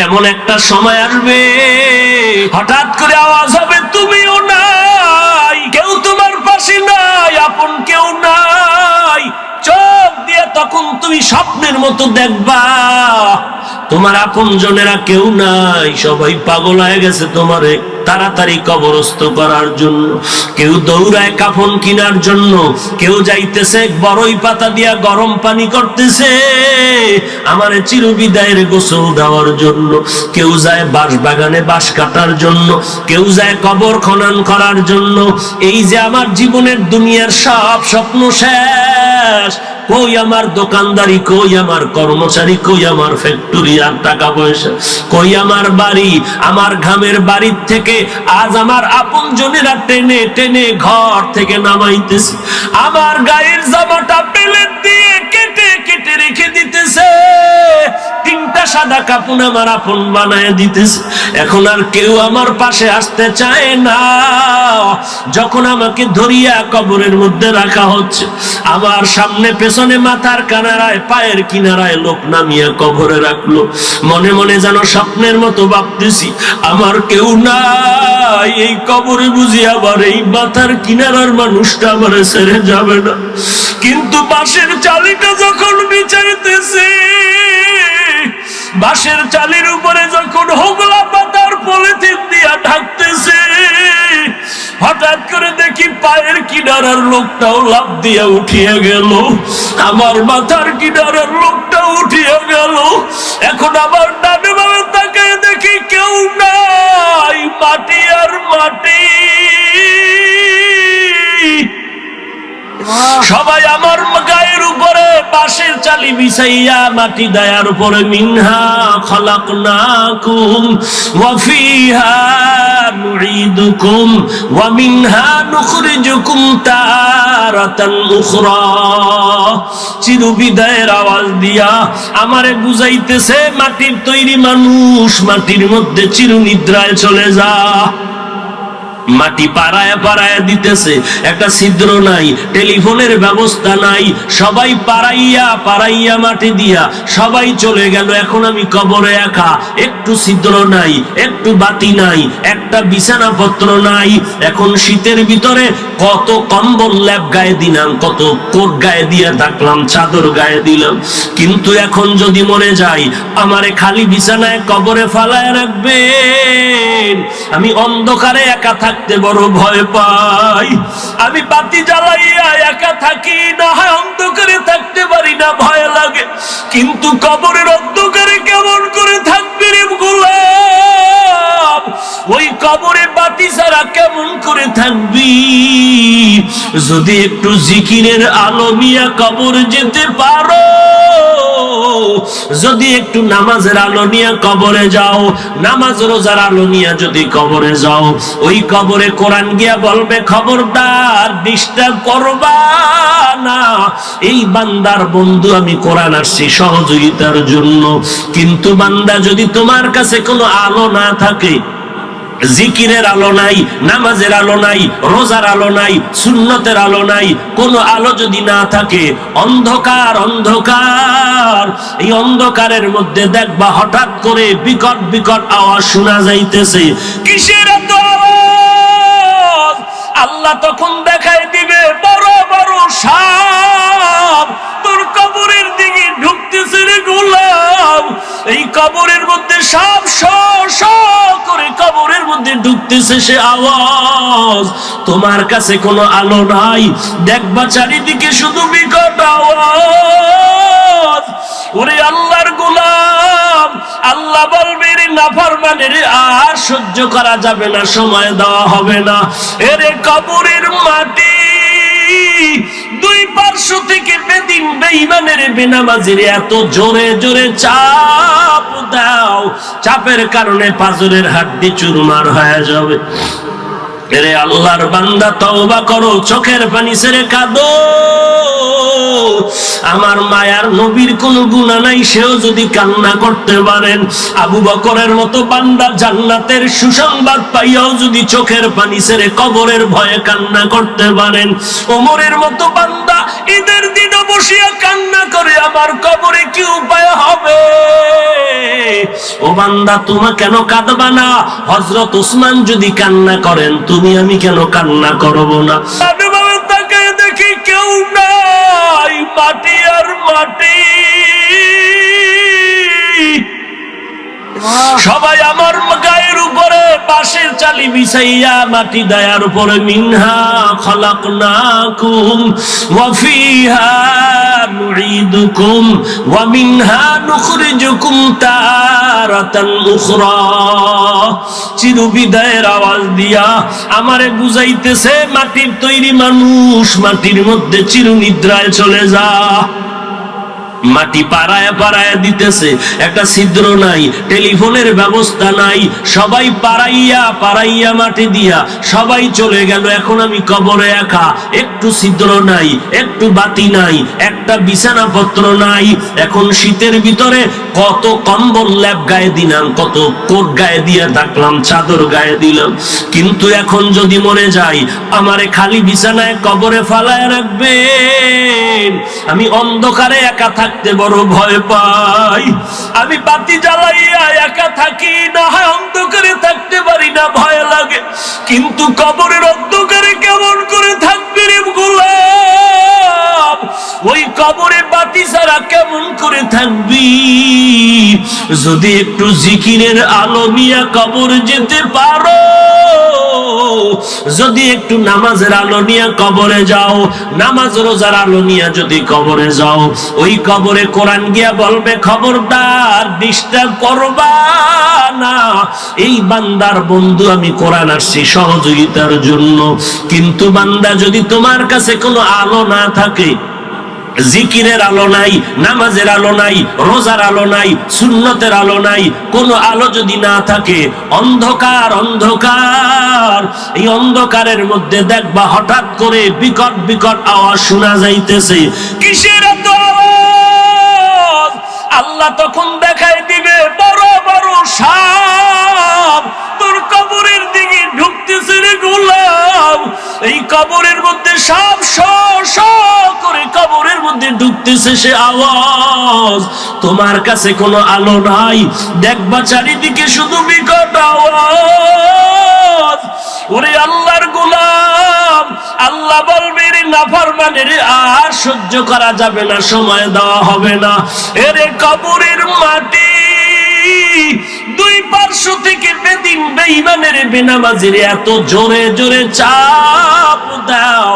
এমন একটা সময় আসবে, হঠাৎ করে আওয়াজ হবে তুমিও নাই, কেউ তোমার পাশে নাই, আপন কেউ নাই। চোখ দিয়ে তখন তুমি স্বপ্নের মতো দেখবা তোমার আপন জনেরা কেউ নাই, সবাই পাগল হয়ে গেছে তোমারে তাড়াতাড়ি কবরস্থ করার জন্য। কেউ দৌড়ায় কাফন কেনার জন্য, কেউ যাইতেছে বড়ই পাতা দিয়া গরম পানি করতেছে আমারে চিরবিদায়ের গোসল দেওয়ার জন্য, কেউ যায় বাঁশ বাগানে বাঁশ কাটার জন্য, কেউ যায় কবর খনন করার জন্য। এই যে আমার জীবনের দুনিয়ার সব স্বপ্ন শেষ, কই আমার দোকানদারি, কই আমার কর্মচারী, কই আমার ফ্যাক্টরি আর টাকা পয়সা, কই আমার বাড়ি, আমার ঘামের বাড়ির থেকে আজ আমার আপন জনেরা টেনে টেনে ঘর থেকে নামাইতেছে, আমার গায়ের জামাটা পেলেট দিয়ে কেটে কেটে রেখে দিতেছে, তিনটা সাদা কাপড় আমার আপন বানায় দিতেছে। এখন আর কেউ আমার পাশে আসতে চায় না। যখন আমাকে ধরিয়া কবরের মধ্যে রাখা হচ্ছে, আমার সামনে পেছনে মাথার কানারায় পায়ের কিনারায় লোক নামিয়া কবরে রাখলো, মনে মনে যেন স্বপ্নের মতো ভাবতেছি আমার কেউ নাই, এই কবরে বুঝি আবার এই মাথার কিনারার মানুষটা আমার ছেড়ে যাবে না। কিন্তু বাঁশের চালিটা যখন বিচারতেছে, বাঁশের চালির উপরে যখন হোগলা পাতার পলিথিন দিয়া ঢাকতেছে, হঠাৎ করে দেখি পায়ের কিনারার লোকটাও লাফ দিয়া উঠিয়া গেল, আমার মাথার কিনারার লোকটাও উঠিয়া গেল। এখন আবার ডানে বামে তাকায় দেখি কেউ নাই, মাটি আর মাটি। সবাই আমার গায়ের উপরে বাঁশের চালি বিছাইয়া মাটি দেয়ার উপরে মিনহা খালাকনাকুম ওয়া ফিহা নুঈদুকুম ওয়া মিনহা নুখরিজুকুম তারাতান উখরা। চিরবিদায়ের আওয়াজ দিয়া আমারে বুঝাইতেছে মাটির তৈরি মানুষ, মাটির মধ্যে চিরনিদ্রায় চলে যা। মাটি পাড়ায় পাড়ায় দিতেছে, একটা ছিদ্র নাই, টেলিফোনের ব্যবস্থা নাই, সবাই পাড়াইয়া পাড়াইয়া মাটি দিয়া সবাই চলে গেল। এখন আমি কবরে একা, একটু ছিদ্র নাই, একটু বাতি নাই, একটা বিছানাপত্র নাই। এখন শীতের ভিতরে কত কম্বল ল্যাপ গায়ে দিলাম, কত কোট গায়ে দিয়ে থাকলাম, চাদর গায়ে দিলাম, কিন্তু এখন যদি মরে যাই আমারে খালি বিছানায় কবরে ফালায় রাখবেন। আমি অন্ধকারে একা থাকতে বড় ভয় পাই, আমি বাতি জ্বালাইয়া একা থাকি না, অন্ধকারে থাকতে পারি না, ভয় লাগে। কিন্তু কবরের অন্ধকারে কেমন করে থাকবি রে গোলাম, ওই কবরে বাতি ছাড়া কেমন করে থাকবি? যদি একটু জিকিরের আলো নিয়ে কবর যেতে পারো, যদি একটু নামাজের আলো নিয়ে কবরে যাও, নামাজ রোজার আলো নিয়ে যদি কবরে যাও, ওই কবরে কোরআন গিয়া বলবে খবরদার ডিস্টার্ব করবা না, এই বান্দার বন্ধু আমি কোরআন আসছি সহযোগিতার জন্য। কিন্তু বান্দা যদি তোমার কাছে কোনো আলো না থাকে, জিকিরের আলো নাই, নামাজের আলো নাই, রোজার আলো নাই, সুন্নতের আলো নাই, কোনো আলো যদি না থাকে, অন্ধকার অন্ধকার, এই অন্ধকারের মধ্যে দেখবা হঠাৎ করে বিকট বিকট আওয়াজ শোনা যাইতেছে। কিসের এত আওয়াজ? আল্লাহ তখন দেখায় দিবে বড় বড় সাপ তোর কবরের দিকে ঢুকতেছে রে গোলাম। এই কবরের মধ্যে সাপ শ করে কবরের মধ্যে ঢুকতেছে, সে আওয়াজ। তোমার কাছে কোনো আলো নাই, দেখবা চারিদিকে শুধু বিকট আওয়াজ। ওরে আল্লাহর গোলাম, আল্লাহ বলবে রে নাফরমানের আর সহ্য করা যাবে না, সময় দেওয়া হবে না। এরে কবরের মাটি, দুই পার্শ্ব থেকে বেদিন বেঈমানের বেনামাজির এত জোরে জোরে চাপ দাও, চাপের কারণে পাঁজরের হাড্ডি চুরমার হয়ে যাবে। এরে আল্লাহর বান্দা তওবা করো, চোখের পানি ছেড়ে কাঁদো। আমার মায়ার নবীর কোনো গুনাহ নাই, সেও যদি কান্না করতে পারেন, আবু বকরের মতো বান্দা জান্নাতের সুসংবাদ পাইয়াও যদি চোখের পানি ছেড়ে কবরের ভয়ে কান্না করতে পারেন, ওমরের মতো বান্দা ঈদের দিনও বসিয়া কান্না করে আমার কবরে কি উপায় হবে? ও বান্দা, তুমি কেন কাঁদবা না? হযরত ওসমান যদি কান্না করেন, তুমি আমি কেন কান্না করব না? ভাবে তাকায় দেখি কেউ নাই, মাটি আর মাটি। সবাই আমার গায়ের উপরে বাঁশের চালি বিছাইয়া মাটি দায়ার উপরে মিনহা খালাকনাকুম ওয়া ফিহা নুঈদুকুম ওয়া মিনহা নুখরিজুকুম তারাতান উখরা। চিরবিদায়ের আওয়াজ দিয়া আমারে বুঝাইতেছে, মাটির তৈরি মানুষ, মাটির মধ্যে চিরনিদ্রায় চলে যা। মাটি পাড়ায় পাড়ায় দিতেছে, একটা ছিদ্র নাই, টেলিফোনের ব্যবস্থা নাই, সবাই পাড়াইয়া পাড়াইয়া মাটি দিয়া সবাই চলে গেল। এখন আমি কবরে একা, একটু ছিদ্র নাই, একটু বাতি নাই, একটা বিছানাপত্র নাই। এখন শীতের ভিতরে কত কম্বল ল্যাপ গায়ে দিলাম, কত কোট গায়ে দিয়ে থাকলাম, চাদর গায়ে দিলাম, কিন্তু এখন যদি মরে যাই আমারে খালি বিছানায় কবরে ফালায় রাখবেন। আমি অন্ধকারে একা থাকতে বড় ভয় পাই। আমি বাতি জ্বালাইয়া একা থাকি না, হয় অন্ধকারে থাকতে পারি না, ভয় লাগে। কিন্তু কবরের অন্ধকারে কেমন করে থাকবি রে গোলাম? ওই কবরে বাতি ছাড়া কেমন করে থাকবি? যদি একটু জিকিরের আলো নিয়ে কবর যেতে পারো, যদি একটু নামাজের আলো নিয়ে কবরে যাও, নামাজ রোজার আলো নিয়ে যদি কবরে যাও, ওই কবরে কোরআন গিয়া বলবে, খবরদার ডিস্টার্ব করবা না, এই বান্দার বন্ধু আমি কোরআন আসছি সহযোগিতার জন্য। কিন্তু বান্দা, যদি তোমার কাছে কোনো আলো না থাকে, জিকিরের আলো নাই, নামাজের আলো নাই, রোজার আলো নাই, সুন্নতের আলো নাই, কোন আলো যদি না থাকে, অন্ধকার অন্ধকার, এই অন্ধকারের মধ্যে দেখবা হঠাৎ করে বিকট বিকট আওয়াজ শোনা যাইতেছে। কিসের এত আওয়াজ? আল্লাহ তখন দেখাই দিবে বড় বড় সাপ তোর কবরের দিকে ঢুকতেছে রে গোলাম। এই কবরের মধ্যে সাপ শ করে কবরের মধ্যে ঢুকতেছে, সে আওয়াজ। তোমার কাছে কোনো আলো নাই, দেখবা চারিদিকে শুধু বিকট আওয়াজ। ওরে আল্লাহর গোলাম, আল্লাহ বলবে রে নাফরমানের আর সহ্য করা যাবে না, সময় দেওয়া হবে না। এরে কবরের মাটি দুই পার্শ্ব থেকে বেদিন বেঈমানের বেনামাজির এত জোরে জোরে চাপ দাও,